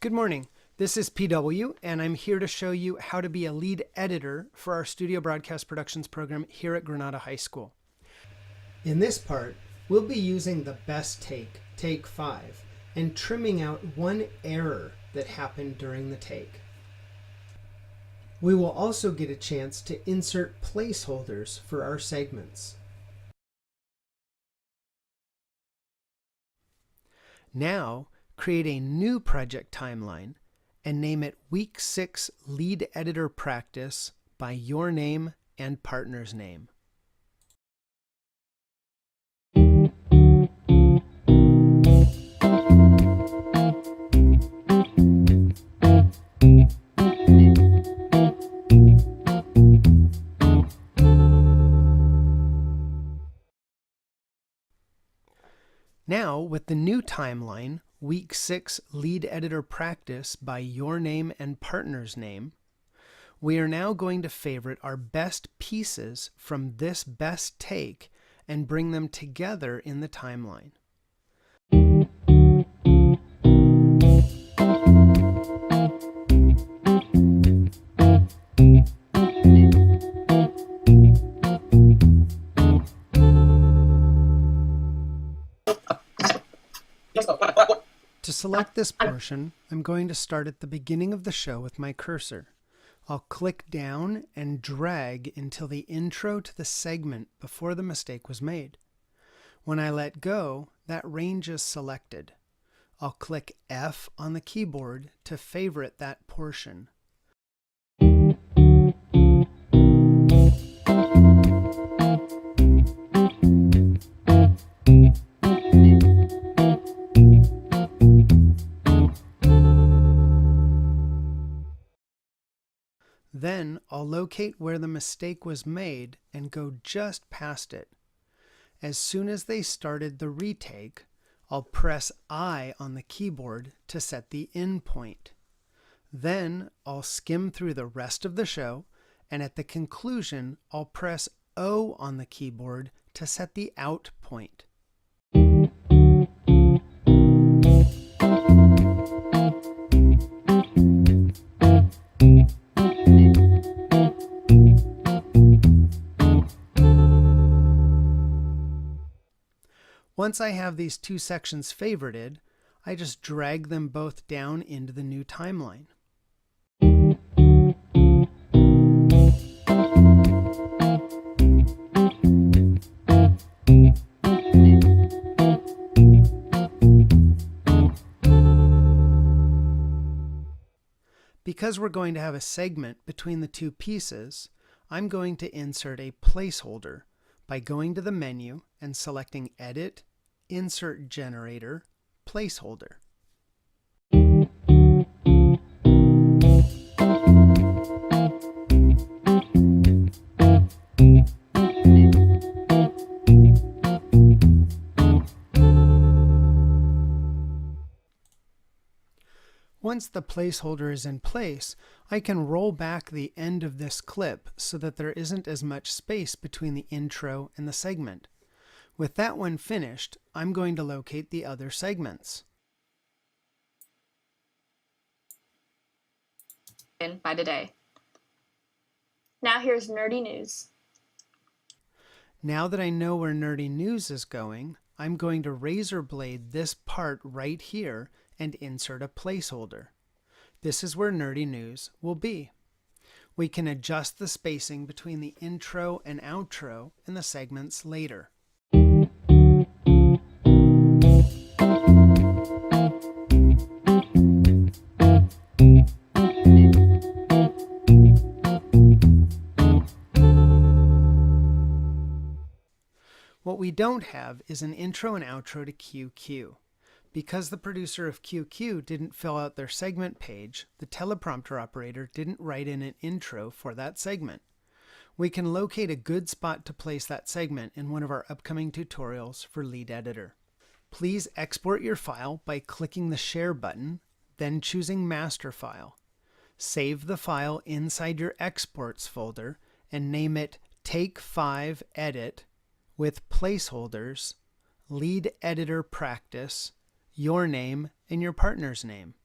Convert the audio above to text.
Good morning. This is PW, and I'm here to show you how to be a lead editor for our Studio Broadcast Productions program here at Granada High School. In this part, we'll be using the best take, take 5, and trimming out one error that happened during the take. We will also get a chance to insert placeholders for our segments. Now, create a new project timeline and name it Week 6 Lead Editor Practice by your name and partner's name. Now, with the new timeline, Week 6 Lead Editor Practice by your name and partner's name, we are now going to favorite our best pieces from this best take and bring them together in the timeline. To select this portion, I'm going to start at the beginning of the show with my cursor. I'll click down and drag until the intro to the segment before the mistake was made. When I let go, that range is selected. I'll click F on the keyboard to favorite that portion. Then I'll locate where the mistake was made and go just past it. As soon as they started the retake, I'll press I on the keyboard to set the in point. Then I'll skim through the rest of the show, and at the conclusion, I'll press O on the keyboard to set the out point. Once I have these two sections favorited, I just drag them both down into the new timeline. Because we're going to have a segment between the two pieces, I'm going to insert a placeholder by going to the menu and selecting Edit, Insert Generator, Placeholder. Once the placeholder is in place, I can roll back the end of this clip so that there isn't as much space between the intro and the segment. With that one finished, I'm going to locate the other segments. By today. Now here's nerdy news. Now that I know where nerdy news is going, I'm going to razor blade this part right here and insert a placeholder. This is where nerdy news will be. We can adjust the spacing between the intro and outro in the segments later. What we don't have is an intro and outro to QQ. Because the producer of QQ didn't fill out their segment page, the teleprompter operator didn't write in an intro for that segment. We can locate a good spot to place that segment in one of our upcoming tutorials for Lead Editor. Please export your file by clicking the Share button, then choosing Master File. Save the file inside your Exports folder and name it Take 5 Edit with placeholders, Lead Editor Practice, your name, and your partner's name.